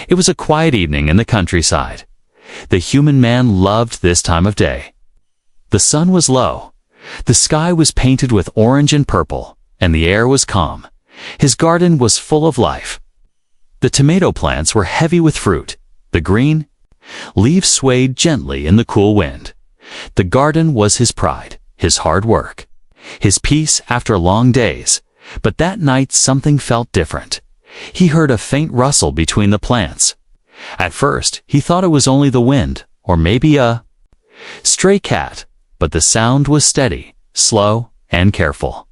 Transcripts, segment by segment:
It was a quiet evening in the countryside. The human man loved this time of day. The sun was low. The sky was painted with orange and purple, and the air was calm. His garden was full of life. The tomato plants were heavy with fruit. The green leaves swayed gently in the cool wind. The garden was his pride, his hard work, his peace after long days. But that night something felt different. He heard a faint rustle between the plants. At first, he thought it was only the wind, or maybe a stray cat, but the sound was steady, slow, and careful.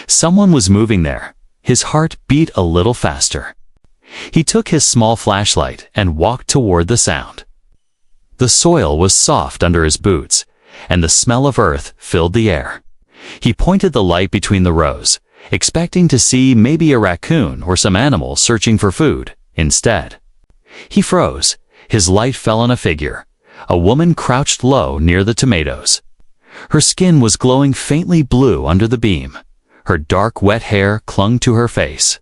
Someone was moving there. His heart beat a little faster. He took his small flashlight and walked toward the sound. The soil was soft under his boots, and the smell of earth filled the air. He pointed the light between the rows, expecting to see maybe a raccoon or some animal searching for food. Instead, he froze. His light fell on a figure, a woman crouched low near the tomatoes. Her skin was glowing faintly blue under the beam. Her dark, wet hair clung to her face,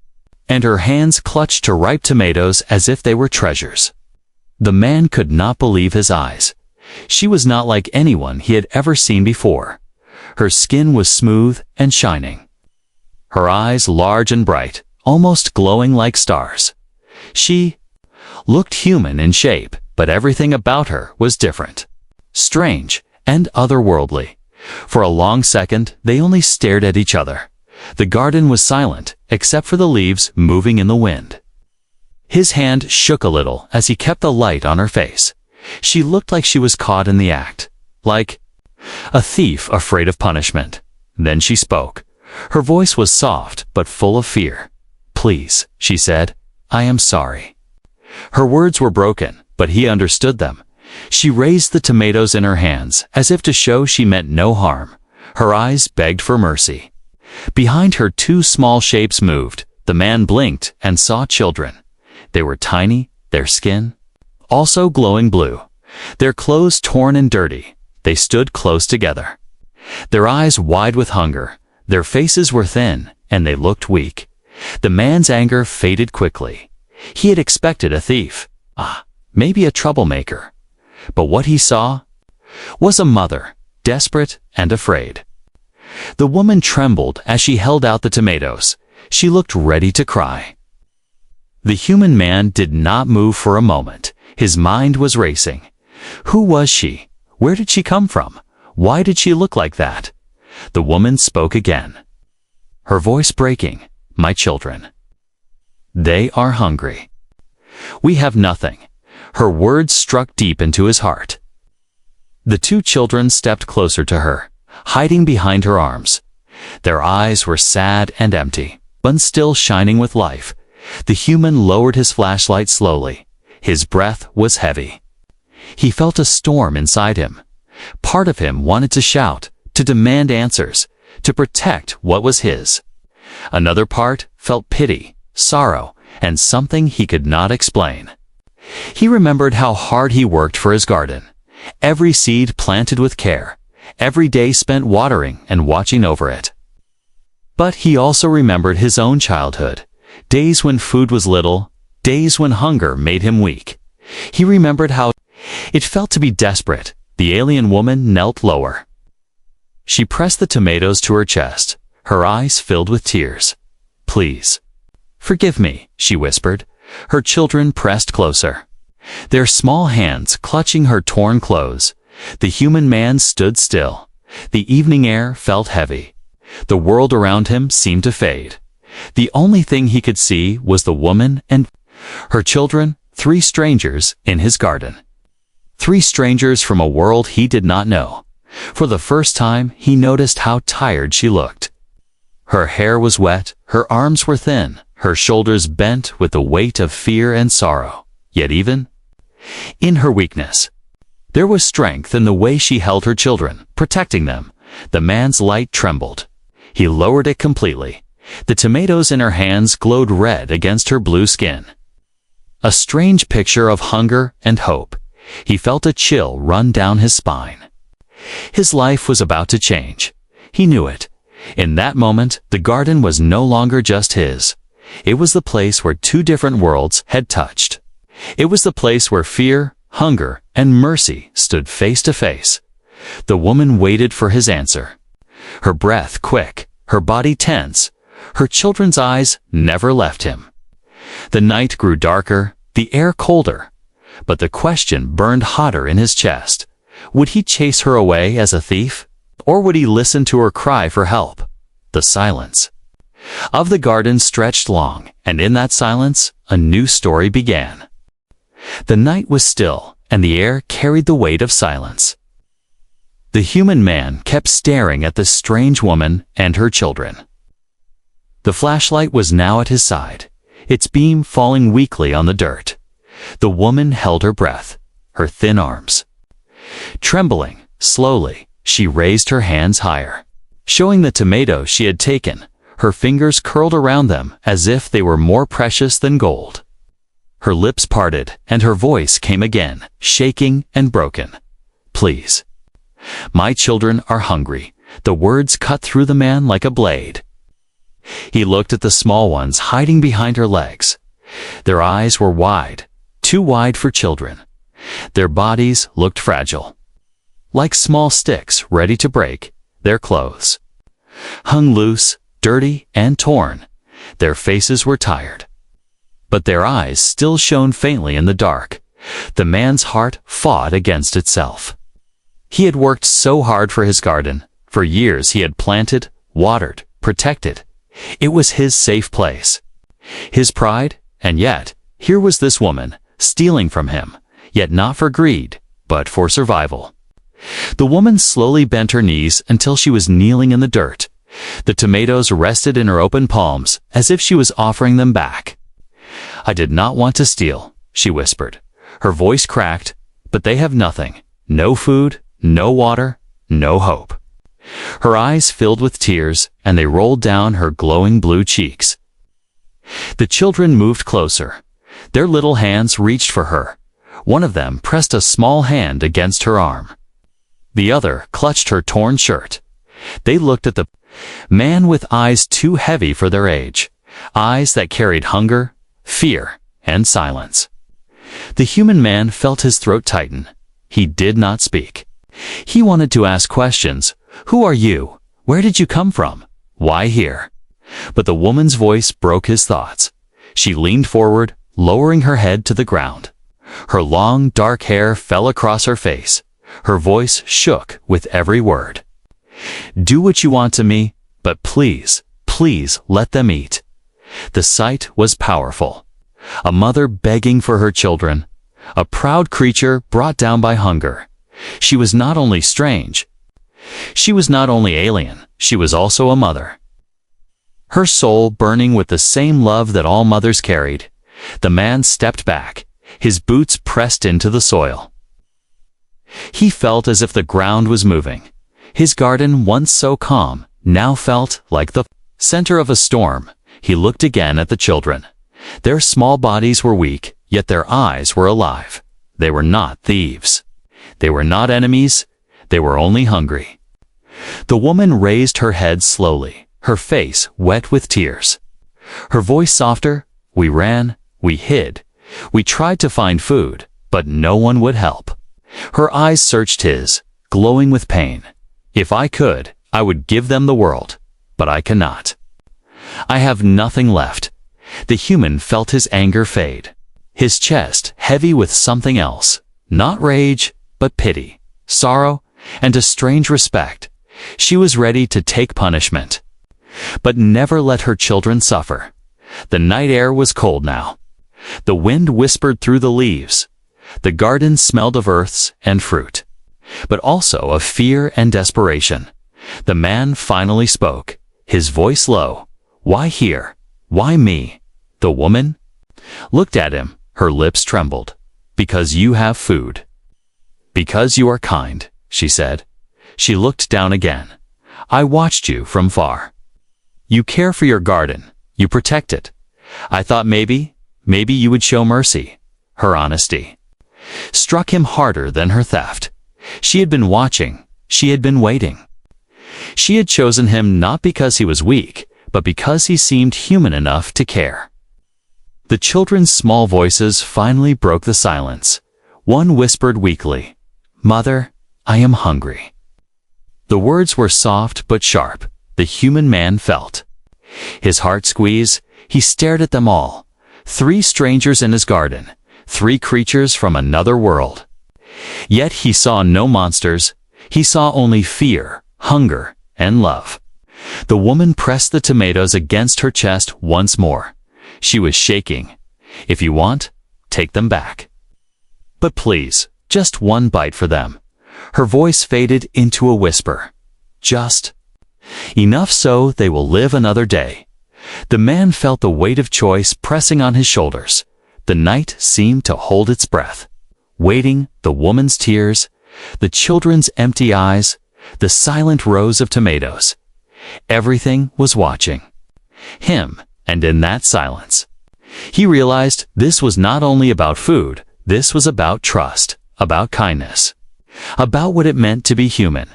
and her hands clutched to ripe tomatoes as if they were treasures. The man could not believe his eyes. She was not like anyone he had ever seen before. Her skin was smooth and shining. Her eyes large and bright, almost glowing like stars. She looked human in shape, but everything about her was different, strange, and otherworldly. For a long second, they only stared at each other. The garden was silent, except for the leaves moving in the wind. His hand shook a little as he kept the light on her face. She looked like she was caught in the act, like a thief afraid of punishment. Then she spoke. Her voice was soft but full of fear. "Please," she said, "I am sorry." Her words were broken, but he understood them. She raised the tomatoes in her hands, as if to show she meant no harm. Her eyes begged for mercy. Behind her, two small shapes moved. The man blinked and saw children. They were tiny, their skin also glowing blue, their clothes torn and dirty. They stood close together, their eyes wide with hunger. Their faces were thin, and they looked weak. The man's anger faded quickly. He had expected a thief, maybe a troublemaker. But what he saw was a mother, desperate and afraid. The woman trembled as she held out the tomatoes. She looked ready to cry. The human man did not move for a moment. His mind was racing. Who was she? Where did she come from? Why did she look like that? The woman spoke again, her voice breaking. "My children. They are hungry. We have nothing." Her words struck deep into his heart. The two children stepped closer to her, hiding behind her arms. Their eyes were sad and empty, but still shining with life. The human lowered his flashlight slowly. His breath was heavy. He felt a storm inside him. Part of him wanted to shout, to demand answers, to protect what was his. Another part felt pity, sorrow, and something he could not explain. He remembered how hard he worked for his garden. Every seed planted with care, every day spent watering and watching over it. But he also remembered his own childhood, days when food was little, days when hunger made him weak. He remembered how it felt to be desperate. The alien woman knelt lower. She pressed the tomatoes to her chest, her eyes filled with tears. "Please, forgive me," she whispered. Her children pressed closer, their small hands clutching her torn clothes. The human man stood still. The evening air felt heavy. The world around him seemed to fade. The only thing he could see was the woman and her children, three strangers in his garden. Three strangers from a world he did not know. For the first time, he noticed how tired she looked. Her hair was wet, her arms were thin, her shoulders bent with the weight of fear and sorrow. Yet even in her weakness, there was strength in the way she held her children, protecting them. The man's light trembled. He lowered it completely. The tomatoes in her hands glowed red against her blue skin. A strange picture of hunger and hope. He felt a chill run down his spine. His life was about to change. He knew it. In that moment, the garden was no longer just his. It was the place where two different worlds had touched. It was the place where fear, hunger, and mercy stood face to face. The woman waited for his answer. Her breath quick, her body tense, her children's eyes never left him. The night grew darker, the air colder, but the question burned hotter in his chest. Would he chase her away as a thief? Or would he listen to her cry for help? The silence of the garden stretched long, and in that silence, a new story began. The night was still, and the air carried the weight of silence. The human man kept staring at this strange woman and her children. The flashlight was now at his side, its beam falling weakly on the dirt. The woman held her breath, her thin arms. Trembling, slowly, she raised her hands higher, showing the tomatoes she had taken. Her fingers curled around them as if they were more precious than gold. Her lips parted, and her voice came again, shaking and broken. "Please. My children are hungry." The words cut through the man like a blade. He looked at the small ones hiding behind her legs. Their eyes were wide, too wide for children. Their bodies looked fragile, like small sticks ready to break. Their clothes hung loose, dirty and torn. Their faces were tired, but their eyes still shone faintly in the dark. The man's heart fought against itself. He had worked so hard for his garden. For years he had planted, watered, protected. It was his safe place, his pride, and yet, here was this woman, stealing from him, yet not for greed, but for survival. The woman slowly bent her knees until she was kneeling in the dirt. The tomatoes rested in her open palms, as if she was offering them back. "I did not want to steal," she whispered. Her voice cracked, "but they have nothing. No food, no water, no hope." Her eyes filled with tears, and they rolled down her glowing blue cheeks. The children moved closer. Their little hands reached for her. One of them pressed a small hand against her arm. The other clutched her torn shirt. They looked at the man with eyes too heavy for their age, eyes that carried hunger, fear, and silence. The human man felt his throat tighten. He did not speak. He wanted to ask questions. "Who are you? Where did you come from? Why here?" But the woman's voice broke his thoughts. She leaned forward, lowering her head to the ground. Her long, dark hair fell across her face. Her voice shook with every word. "Do what you want to me, but please, please let them eat." The sight was powerful. A mother begging for her children. A proud creature brought down by hunger. She was not only strange. She was not only alien. She was also a mother. Her soul burning with the same love that all mothers carried. The man stepped back, his boots pressed into the soil. He felt as if the ground was moving. His garden, once so calm, now felt like the center of a storm. He looked again at the children. Their small bodies were weak, yet their eyes were alive. They were not thieves. They were not enemies. They were only hungry. The woman raised her head slowly, her face wet with tears. Her voice softer. "We ran, we hid, we tried to find food, but no one would help." Her eyes searched his, glowing with pain. "If I could, I would give them the world, but I cannot. I have nothing left." The human felt his anger fade, his chest heavy with something else, not rage, but pity, sorrow, and a strange respect. She was ready to take punishment, but never let her children suffer. The night air was cold now. The wind whispered through the leaves. The garden smelled of earths and fruit, but also of fear and desperation. The man finally spoke, his voice low. "Why here? Why me?" The woman looked at him, her lips trembled. "Because you have food. Because you are kind," she said. She looked down again. "I watched you from far. You care for your garden. You protect it. I thought maybe you would show mercy." Her honesty struck him harder than her theft. She had been watching. She had been waiting. She had chosen him not because he was weak, but because he seemed human enough to care. The children's small voices finally broke the silence. One whispered weakly, "Mother, I am hungry." The words were soft but sharp. The human man felt. His heart squeezed. He stared at them all. 3 strangers in his garden. 3 creatures from another world. Yet he saw no monsters. He saw only fear, hunger, and love. The woman pressed the tomatoes against her chest once more. She was shaking. "If you want, take them back. But please, just one bite for them." Her voice faded into a whisper. "Just enough so they will live another day." The man felt the weight of choice pressing on his shoulders. The night seemed to hold its breath, waiting, the woman's tears, the children's empty eyes, the silent rows of tomatoes. Everything was watching him, and in that silence, he realized this was not only about food, this was about trust, about kindness, about what it meant to be human.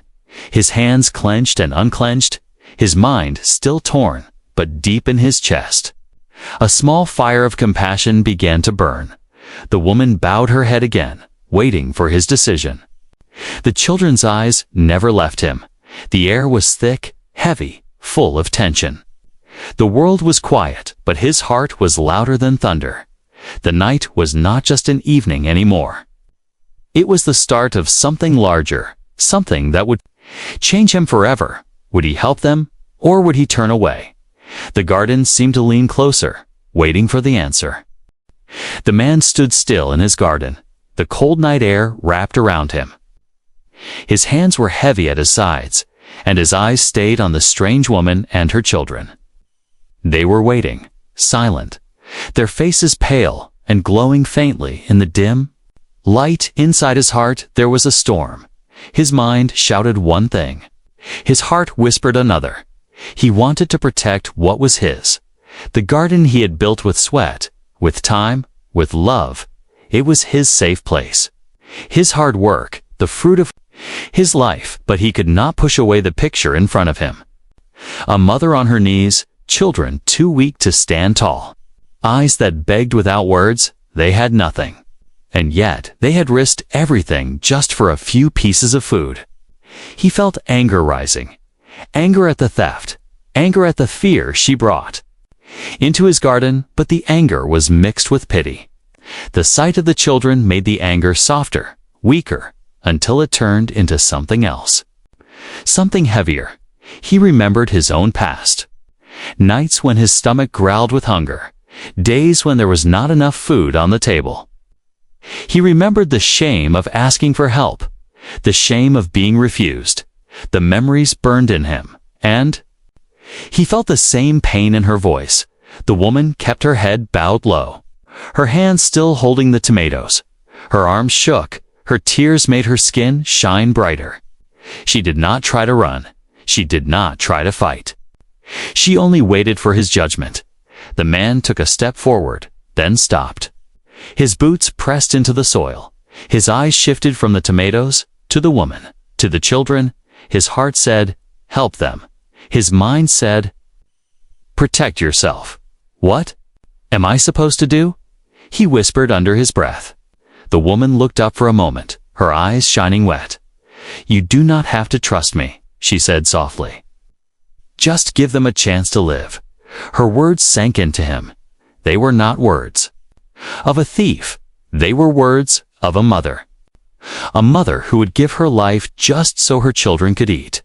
His hands clenched and unclenched, his mind still torn, but deep in his chest. A small fire of compassion began to burn. The woman bowed her head again, waiting for his decision. The children's eyes never left him. The air was thick, heavy, full of tension. The world was quiet, but his heart was louder than thunder. The night was not just an evening anymore. It was the start of something larger, something that would change him forever. Would he help them, or would he turn away? The garden seemed to lean closer, waiting for the answer. The man stood still in his garden. The cold night air wrapped around him. His hands were heavy at his sides, and his eyes stayed on the strange woman and her children. They were waiting, silent, their faces pale and glowing faintly in the dim light. Inside his heart there was a storm. His mind shouted one thing. His heart whispered another. He wanted to protect what was his. The garden he had built with sweat, with time, with love. It was his safe place. His hard work, the fruit of his life, but he could not push away the picture in front of him. A mother on her knees, children too weak to stand tall. Eyes that begged without words. They had nothing. And yet they had risked everything just for a few pieces of food. He felt anger rising. Anger at the theft. Anger at the fear she brought into his garden, but the anger was mixed with pity. The sight of the children made the anger softer, weaker, until it turned into something else. Something heavier. He remembered his own past. Nights when his stomach growled with hunger. Days when there was not enough food on the table. He remembered the shame of asking for help, the shame of being refused. The memories burned in him, and he felt the same pain in her voice. The woman kept her head bowed low, her hands still holding the tomatoes. Her arms shook, her tears made her skin shine brighter. She did not try to run. She did not try to fight. She only waited for his judgment. The man took a step forward, then stopped. His boots pressed into the soil. His eyes shifted from the tomatoes to the woman, to the children. His heart said, "Help them." His mind said, "Protect yourself." "What am I supposed to do?" he whispered under his breath. The woman looked up for a moment, her eyes shining wet. "You do not have to trust me," she said softly. "Just give them a chance to live." Her words sank into him. They were not words of a thief. They were words of a mother. A mother who would give her life just so her children could eat.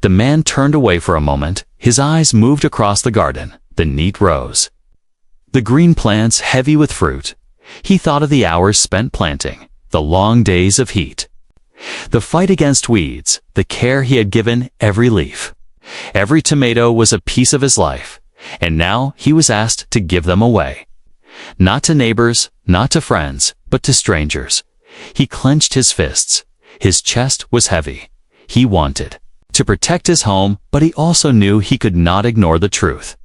The man turned away for a moment. His eyes moved across the garden, the neat rows, the green plants heavy with fruit. He thought of the hours spent planting, the long days of heat, the fight against weeds, the care he had given every leaf. Every tomato was a piece of his life, and now he was asked to give them away. Not to neighbors, not to friends, but to strangers. He clenched his fists. His chest was heavy. He wanted to protect his home, but he also knew he could not ignore the truth.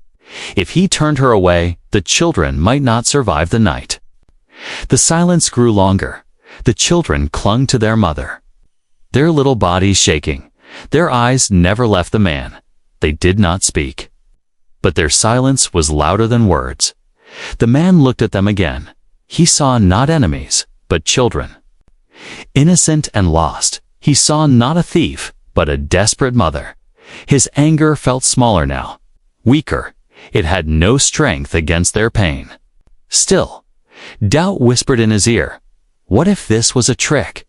If he turned her away, the children might not survive the night. The silence grew longer. The children clung to their mother, their little bodies shaking. Their eyes never left the man. They did not speak. But their silence was louder than words. The man looked at them again. He saw not enemies, but children. Innocent and lost, he saw not a thief, but a desperate mother. His anger felt smaller now, weaker. It had no strength against their pain. Still, doubt whispered in his ear. What if this was a trick?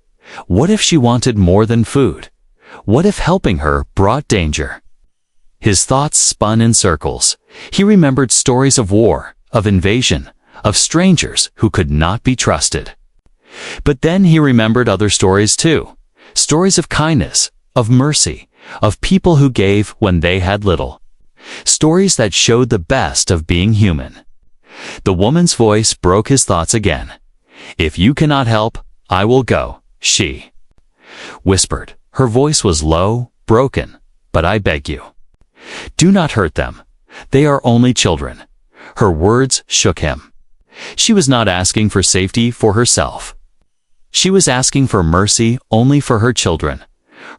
What if she wanted more than food? What if helping her brought danger? His thoughts spun in circles. He remembered stories of war, of invasion, of strangers who could not be trusted. But then he remembered other stories too. Stories of kindness, of mercy, of people who gave when they had little. Stories that showed the best of being human. The woman's voice broke his thoughts again. If you cannot help, I will go, she whispered. Her voice was low, broken, but I beg you. Do not hurt them. They are only children. Her words shook him. She was not asking for safety for herself. She was asking for mercy only for her children.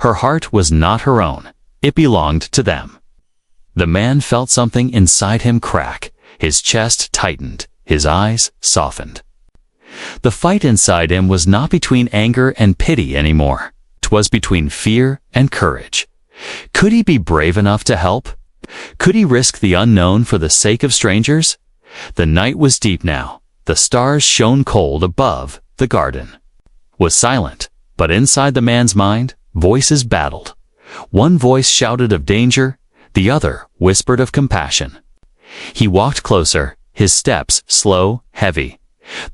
Her heart was not her own. It belonged to them. The man felt something inside him crack. His chest tightened. His eyes softened. The fight inside him was not between anger and pity anymore. It was between fear and courage. Could he be brave enough to help? Could he risk the unknown for the sake of strangers? The night was deep now. The stars shone cold above the garden. Was silent, but inside the man's mind, voices battled. One voice shouted of danger, the other whispered of compassion. He walked closer, his steps slow, heavy.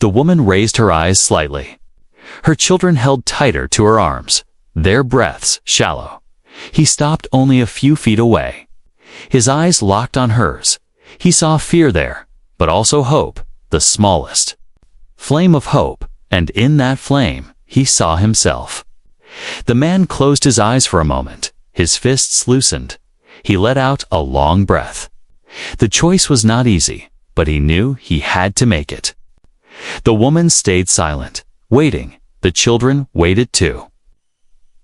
The woman raised her eyes slightly. Her children held tighter to her arms, their breaths shallow. He stopped only a few feet away. His eyes locked on hers. He saw fear there, but also hope, the smallest flame of hope, and in that flame, he saw himself. The man closed his eyes for a moment. His fists loosened. He let out a long breath. The choice was not easy, but he knew he had to make it. The woman stayed silent, waiting. The children waited too.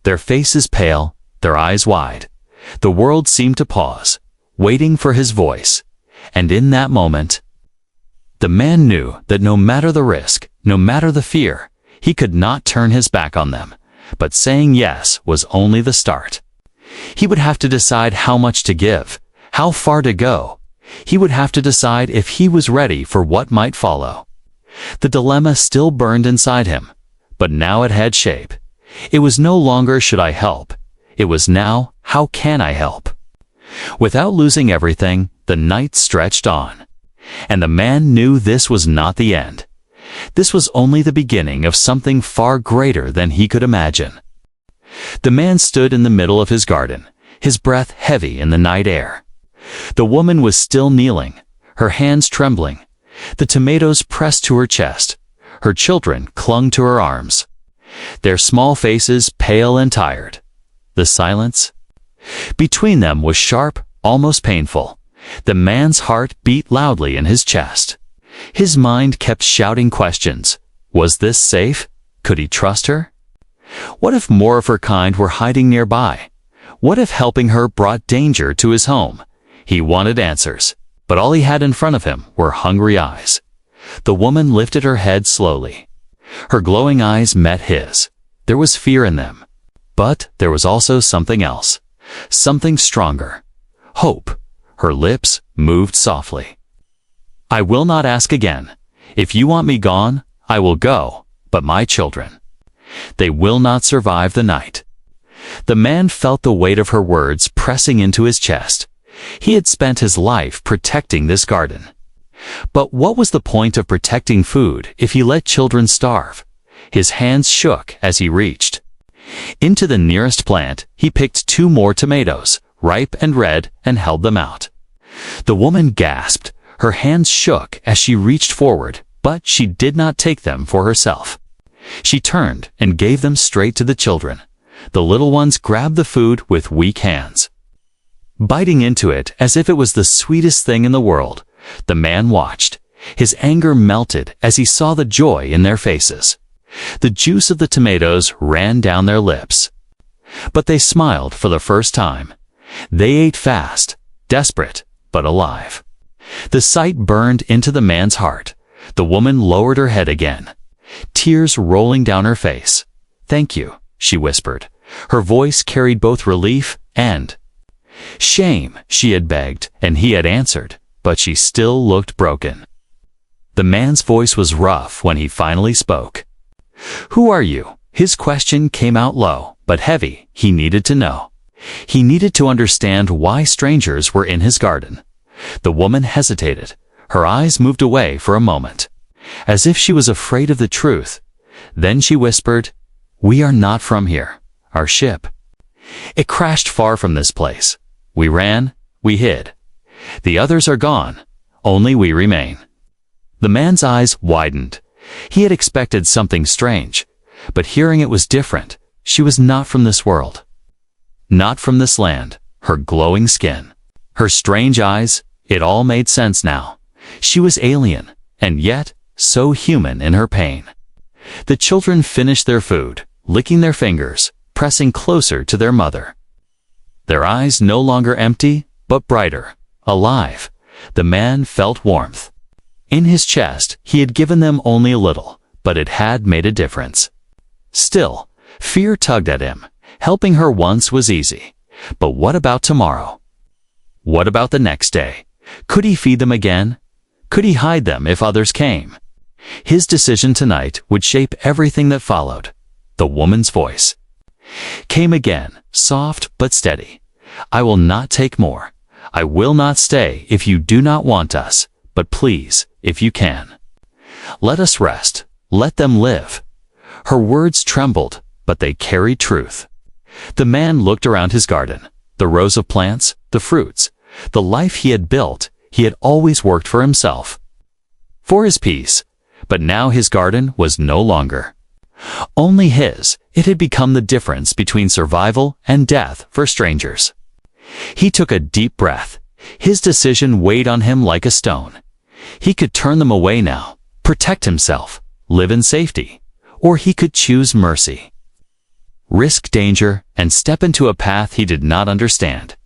Their faces pale, their eyes wide. The world seemed to pause, waiting for his voice. And in that moment, the man knew that no matter the risk, no matter the fear, he could not turn his back on them. But saying yes was only the start. He would have to decide how much to give, how far to go. He would have to decide if he was ready for what might follow. The dilemma still burned inside him, but now it had shape. It was no longer should I help. It was now, how can I help? Without losing everything, the night stretched on. And the man knew this was not the end. This was only the beginning of something far greater than he could imagine. The man stood in the middle of his garden, his breath heavy in the night air. The woman was still kneeling, her hands trembling, the tomatoes pressed to her chest. Her children clung to her arms, their small faces pale and tired. The silence between them was sharp, almost painful. The man's heart beat loudly in his chest. His mind kept shouting questions. Was this safe? Could he trust her? What if more of her kind were hiding nearby? What if helping her brought danger to his home? He wanted answers, but all he had in front of him were hungry eyes. The woman lifted her head slowly. Her glowing eyes met his. There was fear in them, but there was also something else, something stronger. Hope. Her lips moved softly. I will not ask again. If you want me gone, I will go, but my children, they will not survive the night. The man felt the weight of her words pressing into his chest. He had spent his life protecting this garden. But what was the point of protecting food if he let children starve? His hands shook as he reached into the nearest plant. He picked 2 more tomatoes, ripe and red, and held them out. The woman gasped. Her hands shook as she reached forward, but she did not take them for herself. She turned and gave them straight to the children. The little ones grabbed the food with weak hands, biting into it as if it was the sweetest thing in the world. The man watched. His anger melted as he saw the joy in their faces. The juice of the tomatoes ran down their lips. But they smiled for the first time. They ate fast, desperate, but alive. The sight burned into the man's heart. The woman lowered her head again, tears rolling down her face. "Thank you," she whispered. Her voice carried both relief and shame. She had begged, and he had answered, but she still looked broken. The man's voice was rough when he finally spoke. "Who are you?" His question came out low, but heavy. He needed to know. He needed to understand why strangers were in his garden. The woman hesitated. Her eyes moved away for a moment, as if she was afraid of the truth. Then she whispered, "We are not from here. Our ship. It crashed far from this place. We ran, we hid. The others are gone. Only we remain." The man's eyes widened. He had expected something strange, but hearing it was different. She was not from this world. Not from this land. Her glowing skin, her strange eyes, it all made sense now. She was alien, and yet so human in her pain. The children finished their food, licking their fingers, pressing closer to their mother. Their eyes no longer empty, but brighter, alive. The man felt warmth. In his chest, he had given them only a little, but it had made a difference. Still, fear tugged at him. Helping her once was easy. But what about tomorrow? What about the next day? Could he feed them again? Could he hide them if others came? His decision tonight would shape everything that followed. The woman's voice came again, soft but steady. "I will not take more. I will not stay if you do not want us, but please, if you can. Let us rest. Let them live." Her words trembled, but they carried truth. The man looked around his garden, the rows of plants, the fruits, the life he had built. He had always worked for himself, for his peace, but now his garden was no longer only his. It had become the difference between survival and death for strangers. He took a deep breath. His decision weighed on him like a stone. He could turn them away now, protect himself, live in safety, or he could choose mercy, risk danger, and step into a path he did not understand.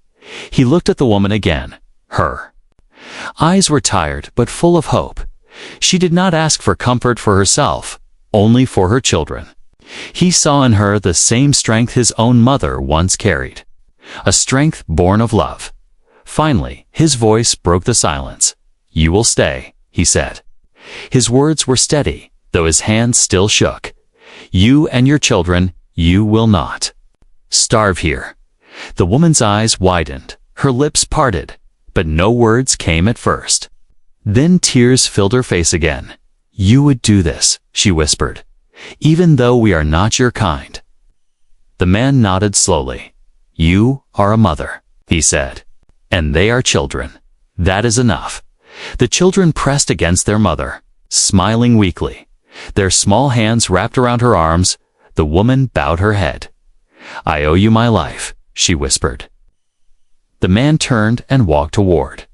He looked at the woman again. Her eyes were tired but full of hope. She did not ask for comfort for herself, only for her children. He saw in her the same strength his own mother once carried, a strength born of love. Finally, his voice broke the silence. "You will stay," he said. His words were steady, though his hands still shook. "You and your children, you will not starve here." The woman's eyes widened, her lips parted, but no words came at first. Then tears filled her face again. "You would do this," she whispered, "even though we are not your kind." The man nodded slowly. "You are a mother," he said, "and they are children. That is enough." The children pressed against their mother, smiling weakly, their small hands wrapped around her arms. The woman bowed her head. "I owe you my life," she whispered. The man turned and walked toward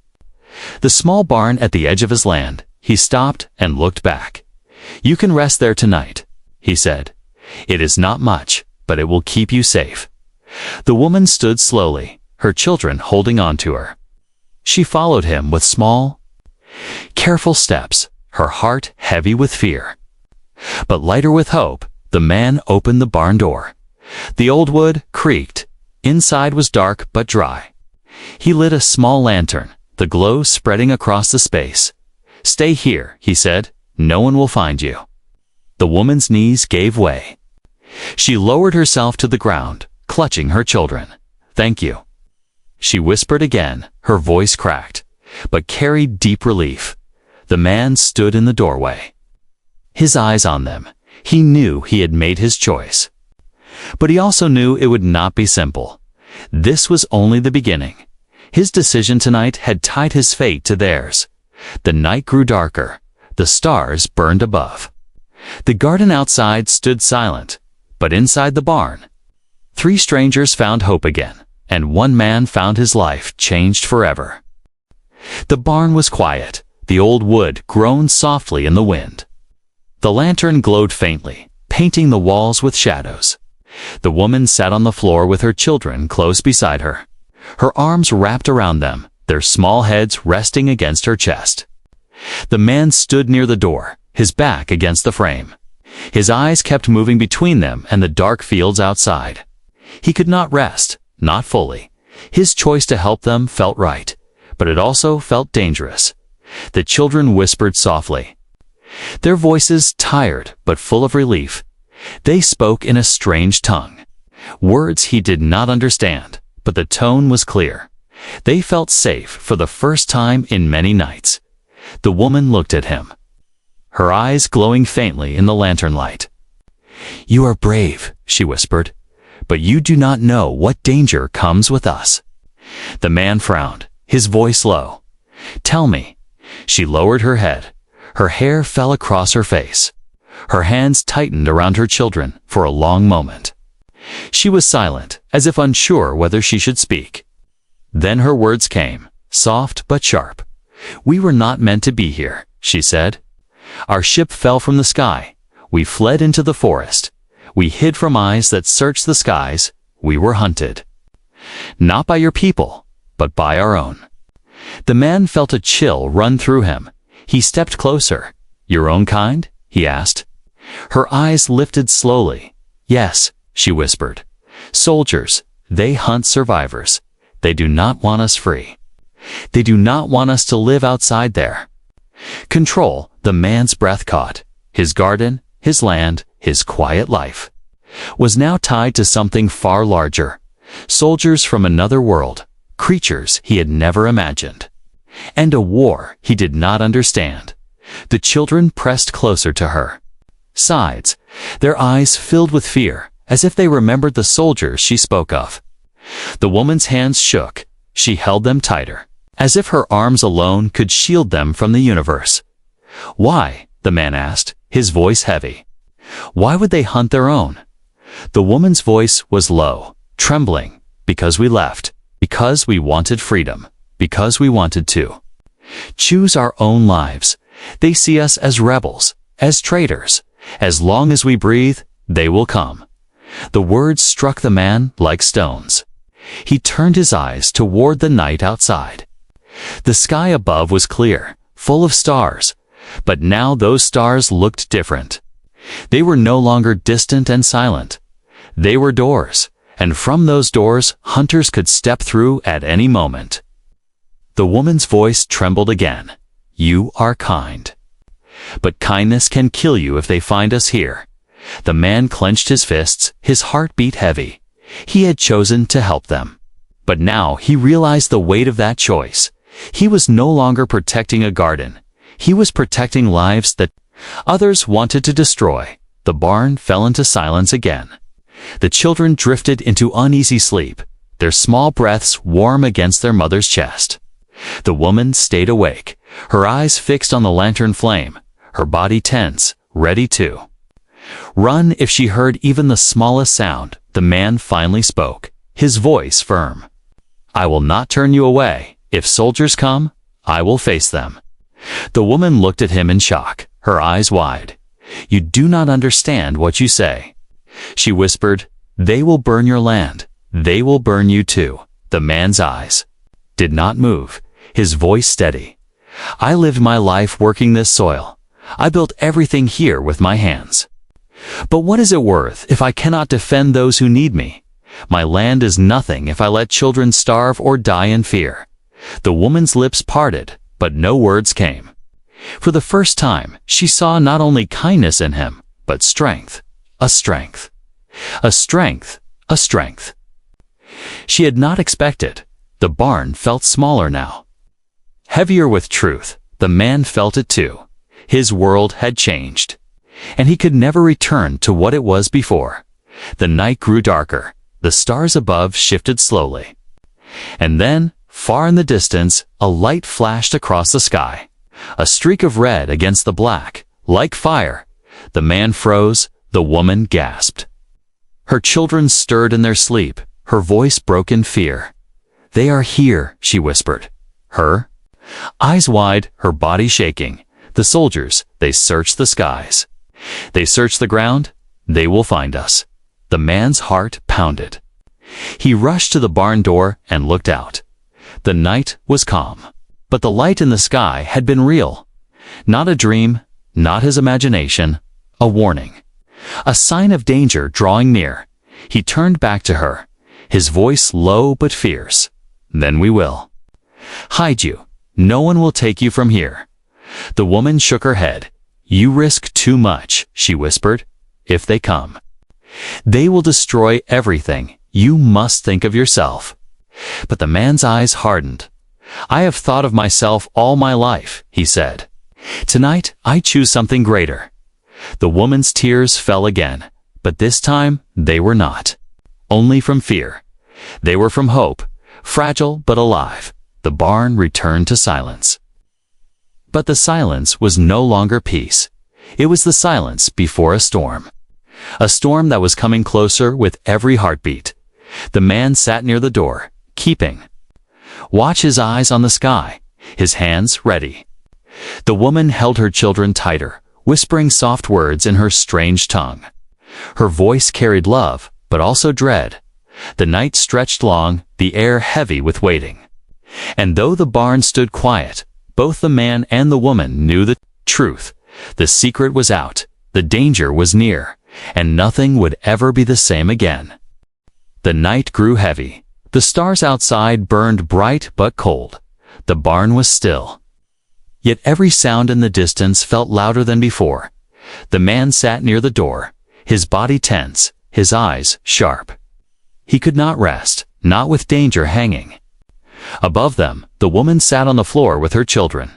the small barn at the edge of his land. He stopped and looked back. "You can rest there tonight," he said. "It is not much, but it will keep you safe." The woman stood slowly, her children holding on to her. She followed him with small, careful steps, her heart heavy with fear, but lighter with hope. The man opened the barn door. The old wood creaked. Inside was dark but dry. He lit a small lantern, the glow spreading across the space. "Stay here," he said. "No one will find you." The woman's knees gave way. She lowered herself to the ground, clutching her children. "Thank you," she whispered again. Her voice cracked, but carried deep relief. The man stood in the doorway, his eyes on them. He knew he had made his choice, but he also knew it would not be simple. This was only the beginning. His decision tonight had tied his fate to theirs. The night grew darker. The stars burned above. The garden outside stood silent, but inside the barn, 3 strangers found hope again, and 1 man found his life changed forever. The barn was quiet. The old wood groaned softly in the wind. The lantern glowed faintly, painting the walls with shadows. The woman sat on the floor with her children close beside her, her arms wrapped around them, their small heads resting against her chest. The man stood near the door, his back against the frame. His eyes kept moving between them and the dark fields outside. He could not rest, not fully. His choice to help them felt right, but it also felt dangerous. The children whispered softly, their voices tired but full of relief. They spoke in a strange tongue, words he did not understand, but the tone was clear. They felt safe for the first time in many nights. The woman looked at him, her eyes glowing faintly in the lantern light. "You are brave," she whispered, "but you do not know what danger comes with us." The man frowned, his voice low. "Tell me." She lowered her head. Her hair fell across her face. Her hands tightened around her children for a long moment. She was silent, as if unsure whether she should speak. Then her words came, soft but sharp. "We were not meant to be here," she said. "Our ship fell from the sky. We fled into the forest. We hid from eyes that searched the skies. We were hunted. Not by your people, but by our own." The man felt a chill run through him. He stepped closer. "Your own kind?" he asked. Her eyes lifted slowly. "Yes," she whispered. "Soldiers, they hunt survivors. They do not want us free. They do not want us to live outside there." Control, the man's breath caught. His garden, his land, his quiet life, was now tied to something far larger. Soldiers from another world, creatures he had never imagined, and a war he did not understand. The children pressed closer to her. Sides, their eyes filled with fear, as if they remembered the soldiers she spoke of. The woman's hands shook. She held them tighter, as if her arms alone could shield them from the universe. "Why?" the man asked, his voice heavy. "Why would they hunt their own?" The woman's voice was low, trembling. "Because we left. Because we wanted freedom. Because we wanted to choose our own lives. They see us as rebels, as traitors. As long as we breathe, they will come." The words struck the man like stones. He turned his eyes toward the night outside. The sky above was clear, full of stars, but now those stars looked different. They were no longer distant and silent. They were doors, and from those doors hunters could step through at any moment. The woman's voice trembled again. "You are kind. But kindness can kill you if they find us here." The man clenched his fists, his heart beat heavy. He had chosen to help them. But now he realized the weight of that choice. He was no longer protecting a garden. He was protecting lives that others wanted to destroy. The barn fell into silence again. The children drifted into uneasy sleep, their small breaths warm against their mother's chest. The woman stayed awake, her eyes fixed on the lantern flame, her body tense, ready to run if she heard even the smallest sound. The man finally spoke, his voice firm. "I will not turn you away. If soldiers come, I will face them." The woman looked at him in shock, her eyes wide. "You do not understand what you say." She whispered, "They will burn your land. They will burn you too." The man's eyes did not move, his voice steady. "I lived my life working this soil. I built everything here with my hands. But what is it worth if I cannot defend those who need me? My land is nothing if I let children starve or die in fear." The woman's lips parted, but no words came. For the first time, she saw not only kindness in him, but strength. A strength. A strength. A strength. She had not expected. The barn felt smaller now, heavier with truth. The man felt it too. His world had changed, and he could never return to what it was before. The night grew darker. The stars above shifted slowly. And then, far in the distance, a light flashed across the sky. A streak of red against the black, like fire. The man froze. The woman gasped. Her children stirred in their sleep. Her voice broke in fear. "They are here," she whispered. Her eyes wide, her body shaking. The soldiers, they searched the skies. They searched the ground. They will find us. The man's heart pounded. He rushed to the barn door and looked out. The night was calm, but the light in the sky had been real. Not a dream, not his imagination, a warning. A sign of danger drawing near. He turned back to her, his voice low but fierce. Then we will hide you. No one will take you from here. The woman shook her head. You risk too much, she whispered. If they come, they will destroy everything. You must think of yourself. But the man's eyes hardened. I have thought of myself all my life, he said. Tonight, I choose something greater. The woman's tears fell again, but this time they were not only from fear. They were from hope, fragile but alive. The barn returned to silence. But the silence was no longer peace. It was the silence before a storm. A storm that was coming closer with every heartbeat. The man sat near the door, keeping watch, his eyes on the sky, his hands ready. The woman held her children tighter, whispering soft words in her strange tongue. Her voice carried love, but also dread. The night stretched long, the air heavy with waiting. And though the barn stood quiet, both the man and the woman knew the truth. The secret was out, the danger was near, and nothing would ever be the same again. The night grew heavy. The stars outside burned bright but cold. The barn was still. Yet every sound in the distance felt louder than before. The man sat near the door, his body tense, his eyes sharp. He could not rest, not with danger hanging. Above them, the woman sat on the floor with her children.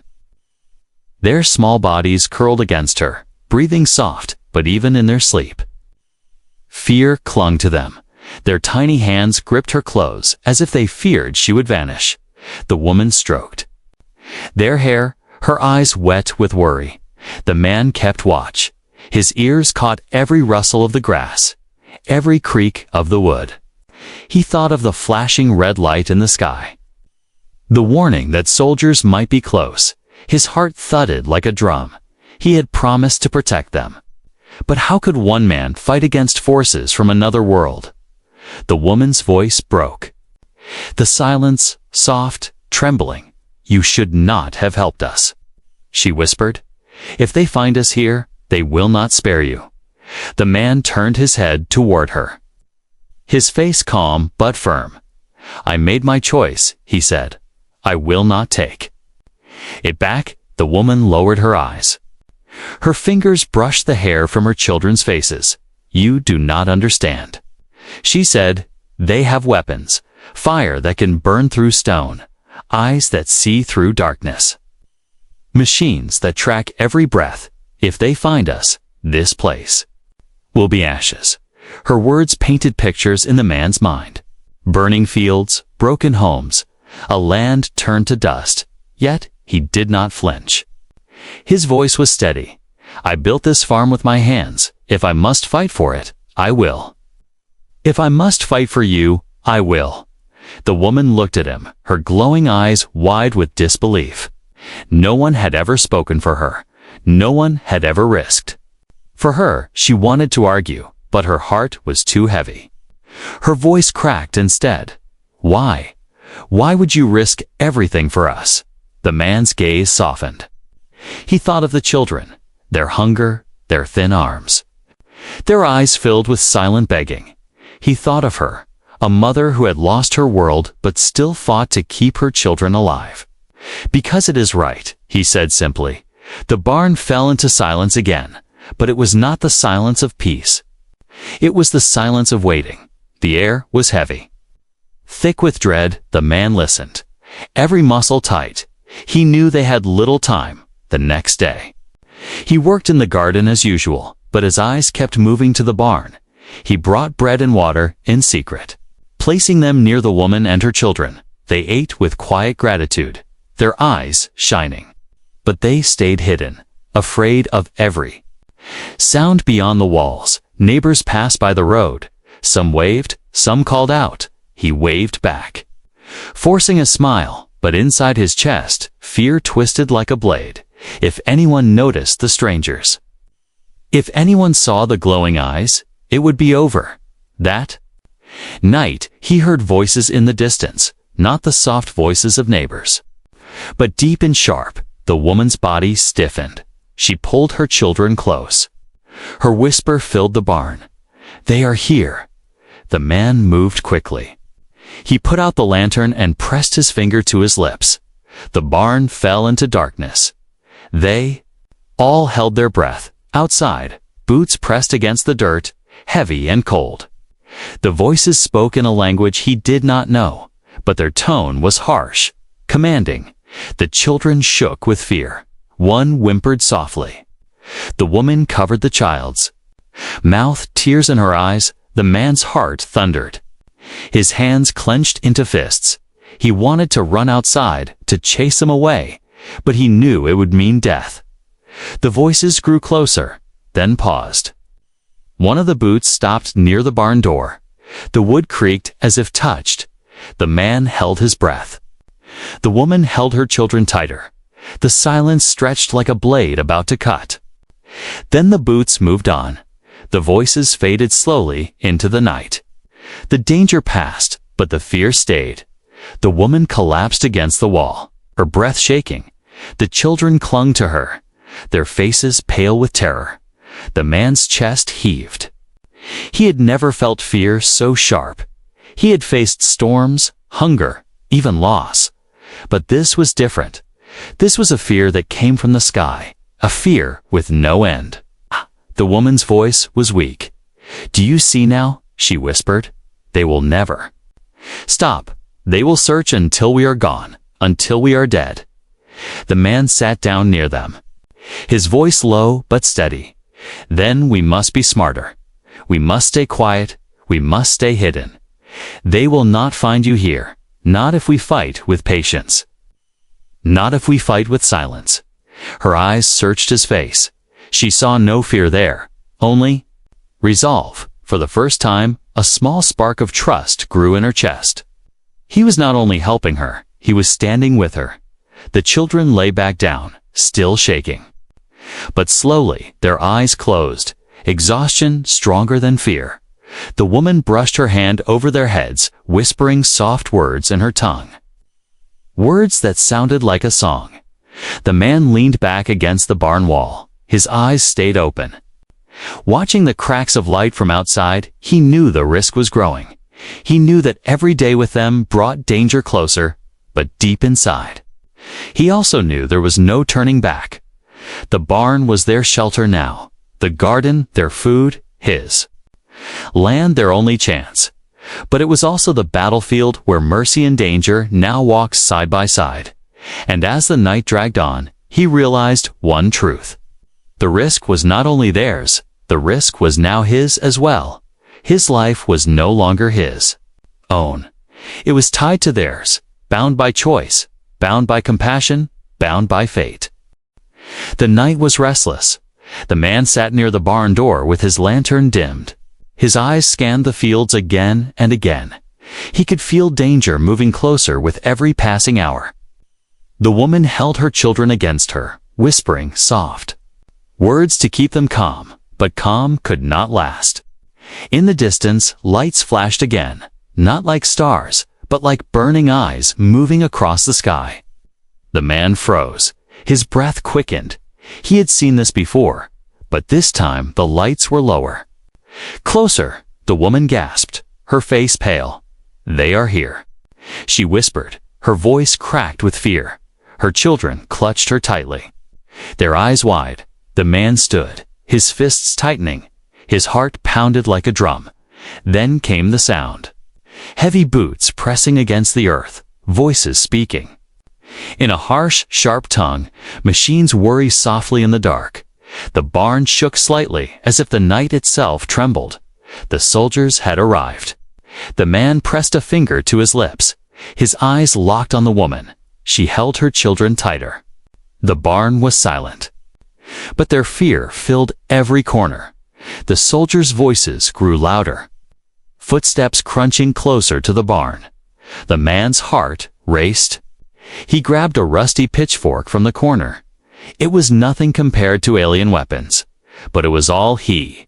Their small bodies curled against her, breathing soft, but even in their sleep. Fear clung to them. Their tiny hands gripped her clothes as if they feared she would vanish. The woman stroked their hair, her eyes wet with worry. The man kept watch. His ears caught every rustle of the grass, every creak of the wood. He thought of the flashing red light in the sky, the warning that soldiers might be close. His heart thudded like a drum. He had promised to protect them. But how could one man fight against forces from another world? The woman's voice broke. The silence, soft, trembling. You should not have helped us, she whispered. If they find us here, they will not spare you. The man turned his head toward her, his face calm but firm. I made my choice, he said. I will not take it back. The woman lowered her eyes. Her fingers brushed the hair from her children's faces. You do not understand, she said. They have weapons, fire that can burn through stone, eyes that see through darkness, machines that track every breath. If they find us, this place will be ashes. Her words painted pictures in the man's mind. Burning fields, broken homes, a land turned to dust. Yet he did not flinch. His voice was steady. I built this farm with my hands. If I must fight for it, I will. If I must fight for you, I will. The woman looked at him, her glowing eyes wide with disbelief. No one had ever spoken for her. No one had ever risked. For her, she wanted to argue, but her heart was too heavy. Her voice cracked instead. Why? Why would you risk everything for us? The man's gaze softened. He thought of the children, their hunger, their thin arms. Their eyes filled with silent begging. He thought of her, a mother who had lost her world but still fought to keep her children alive. Because it is right, he said simply. The barn fell into silence again, but it was not the silence of peace. It was the silence of waiting. The air was heavy. Thick with dread, the man listened, every muscle tight. He knew they had little time. The next day, he worked in the garden as usual, but his eyes kept moving to the barn. He brought bread and water in secret, placing them near the woman and her children. They ate with quiet gratitude, their eyes shining. But they stayed hidden, afraid of every sound beyond the walls. Neighbors passed by the road. Some waved, some called out. He waved back, forcing a smile, but inside his chest, fear twisted like a blade. If anyone noticed the strangers, if anyone saw the glowing eyes, it would be over. That night, he heard voices in the distance, not the soft voices of neighbors. But deep and sharp, the woman's body stiffened. She pulled her children close. Her whisper filled the barn. "They are here." The man moved quickly. He put out the lantern and pressed his finger to his lips. The barn fell into darkness. They all held their breath. Outside, boots pressed against the dirt, heavy and cold. The voices spoke in a language he did not know, but their tone was harsh, commanding. The children shook with fear. One whimpered softly. The woman covered the child's mouth, tears in her eyes. The man's heart thundered. His hands clenched into fists. He wanted to run outside, to chase him away, but he knew it would mean death. The voices grew closer, then paused. One of the boots stopped near the barn door. The wood creaked as if touched. The man held his breath. The woman held her children tighter. The silence stretched like a blade about to cut. Then the boots moved on. The voices faded slowly into the night. The danger passed, but the fear stayed. The woman collapsed against the wall, her breath shaking. The children clung to her, their faces pale with terror. The man's chest heaved. He had never felt fear so sharp. He had faced storms, hunger, even loss. But this was different. This was a fear that came from the sky, a fear with no end. The woman's voice was weak. "Do you see now?" she whispered. "They will never stop. They will search until we are gone, until we are dead." The man sat down near them, his voice low but steady. "Then we must be smarter. We must stay quiet. We must stay hidden. They will not find you here, not if we fight with patience. Not if we fight with silence." Her eyes searched his face. She saw no fear there, only resolve. For the first time, a small spark of trust grew in her chest. He was not only helping her, he was standing with her. The children lay back down, still shaking. But slowly, their eyes closed, exhaustion stronger than fear. The woman brushed her hand over their heads, whispering soft words in her tongue. Words that sounded like a song. The man leaned back against the barn wall. His eyes stayed open. Watching the cracks of light from outside, he knew the risk was growing. He knew that every day with them brought danger closer, but deep inside. He also knew there was no turning back. The barn was their shelter now, the garden their food, his land their only chance. But it was also the battlefield where mercy and danger now walked side by side. And as the night dragged on, he realized one truth. The risk was not only theirs, the risk was now his as well. His life was no longer his own. It was tied to theirs, bound by choice, bound by compassion, bound by fate. The night was restless. The man sat near the barn door with his lantern dimmed. His eyes scanned the fields again and again. He could feel danger moving closer with every passing hour. The woman held her children against her, whispering soft words to keep them calm, but calm could not last. In the distance, lights flashed again, not like stars, but like burning eyes moving across the sky. The man froze. His breath quickened. He had seen this before, but this time the lights were lower. "Closer," the woman gasped, her face pale. "They are here," she whispered, her voice cracked with fear. Her children clutched her tightly. Their eyes wide, the man stood, his fists tightening. His heart pounded like a drum. Then came the sound. Heavy boots pressing against the earth, voices speaking. In a harsh, sharp tongue, machines worry softly in the dark. The barn shook slightly as if the night itself trembled. The soldiers had arrived. The man pressed a finger to his lips. His eyes locked on the woman. She held her children tighter. The barn was silent. But their fear filled every corner. The soldiers' voices grew louder. Footsteps crunching closer to the barn. The man's heart raced. He grabbed a rusty pitchfork from the corner. It was nothing compared to alien weapons, but it was all he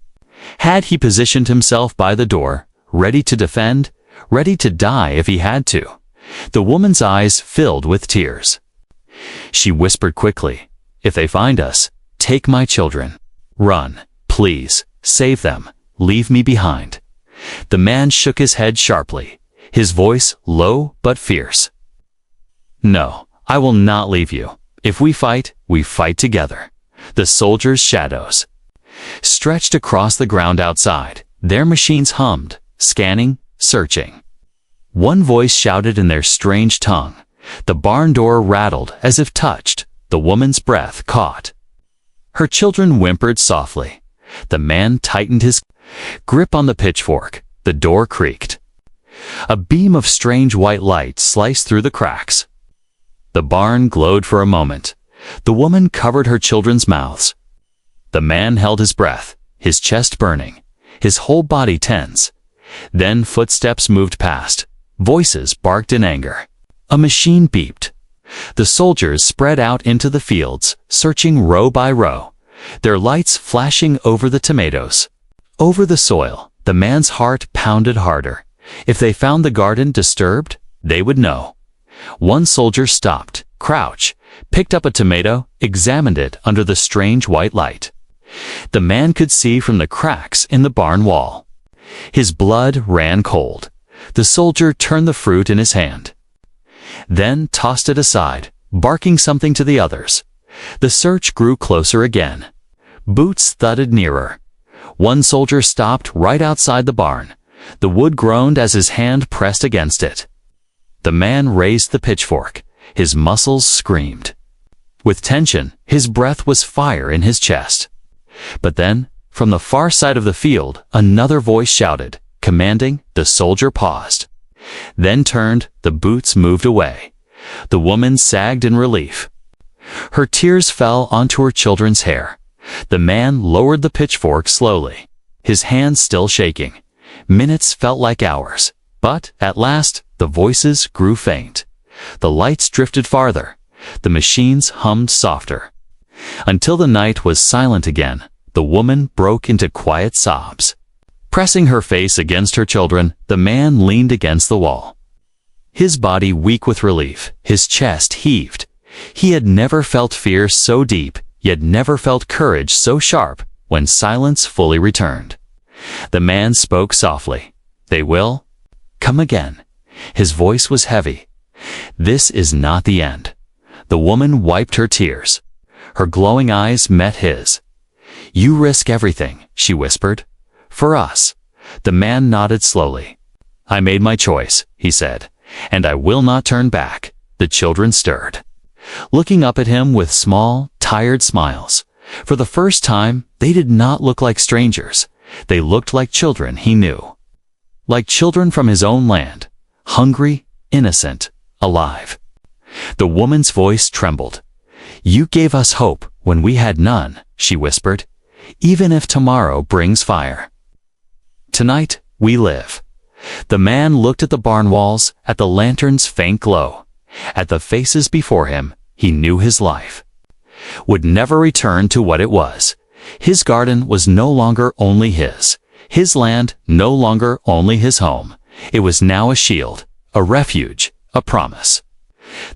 had. He positioned himself by the door, ready to defend, ready to die if he had to. The woman's eyes filled with tears. She whispered quickly, "If they find us, take my children. Run, please, save them, leave me behind." The man shook his head sharply, his voice low but fierce. "No, I will not leave you. If we fight together." The soldiers' shadows stretched across the ground outside. Their machines hummed, scanning, searching. One voice shouted in their strange tongue. The barn door rattled as if touched. The woman's breath caught. Her children whimpered softly. The man tightened his grip on the pitchfork. The door creaked. A beam of strange white light sliced through the cracks. The barn glowed for a moment. The woman covered her children's mouths. The man held his breath, his chest burning, his whole body tense. Then footsteps moved past. Voices barked in anger. A machine beeped. The soldiers spread out into the fields, searching row by row, their lights flashing over the tomatoes. Over the soil, the man's heart pounded harder. If they found the garden disturbed, they would know. One soldier stopped, crouched, picked up a tomato, examined it under the strange white light. The man could see from the cracks in the barn wall. His blood ran cold. The soldier turned the fruit in his hand, then tossed it aside, barking something to the others. The search grew closer again. Boots thudded nearer. One soldier stopped right outside the barn. The wood groaned as his hand pressed against it. The man raised the pitchfork. His muscles screamed. With tension, his breath was fire in his chest. But then, from the far side of the field, another voice shouted, commanding. The soldier paused, then turned. The boots moved away. The woman sagged in relief. Her tears fell onto her children's hair. The man lowered the pitchfork slowly, his hands still shaking. Minutes felt like hours, but at last the voices grew faint. The lights drifted farther. The machines hummed softer. Until the night was silent again, the woman broke into quiet sobs. Pressing her face against her children, the man leaned against the wall. His body weak with relief, his chest heaved. He had never felt fear so deep, yet never felt courage so sharp when silence fully returned. The man spoke softly. "They will come again." His voice was heavy. "This is not the end." The woman wiped her tears. Her glowing eyes met his. "You risk everything," she whispered. "For us." The man nodded slowly. "I made my choice," he said, "and I will not turn back." The children stirred, looking up at him with small, tired smiles. For the first time, they did not look like strangers. They looked like children he knew. Like children from his own land, hungry, innocent, alive. The woman's voice trembled. "You gave us hope when we had none," she whispered, "even if tomorrow brings fire. Tonight, we live." The man looked at the barn walls, at the lantern's faint glow, at the faces before him. He knew his life would never return to what it was. His garden was no longer only his land no longer only his home. It was now a shield, a refuge, a promise.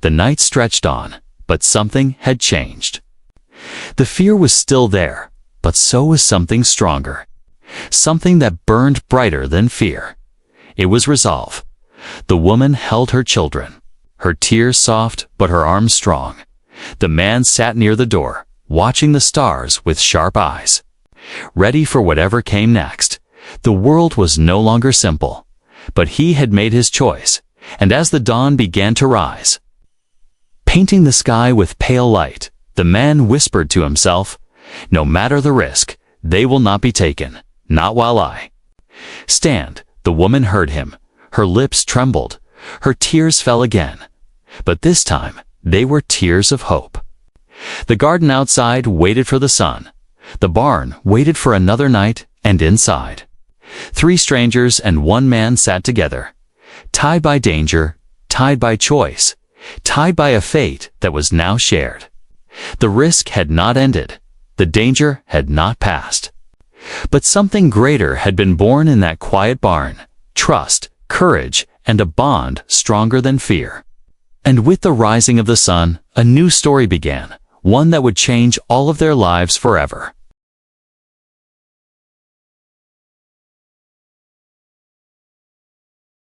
The night stretched on, but something had changed. The fear was still there, but so was something stronger, something that burned brighter than fear. It was resolve. The woman held her children, her tears soft but her arms strong. The man sat near the door, watching the stars with sharp eyes, ready for whatever came next. The world was no longer simple, but he had made his choice, and as the dawn began to rise, painting the sky with pale light, the man whispered to himself, "No matter the risk, they will not be taken, not while I stand." The woman heard him. Her lips trembled. Her tears fell again. But this time, they were tears of hope. The garden outside waited for the sun. The barn waited for another night, and inside, 3 strangers and 1 man sat together, tied by danger, tied by choice, tied by a fate that was now shared. The risk had not ended. The danger had not passed. But something greater had been born in that quiet barn: trust, courage, and a bond stronger than fear. And with the rising of the sun, a new story began, one that would change all of their lives forever.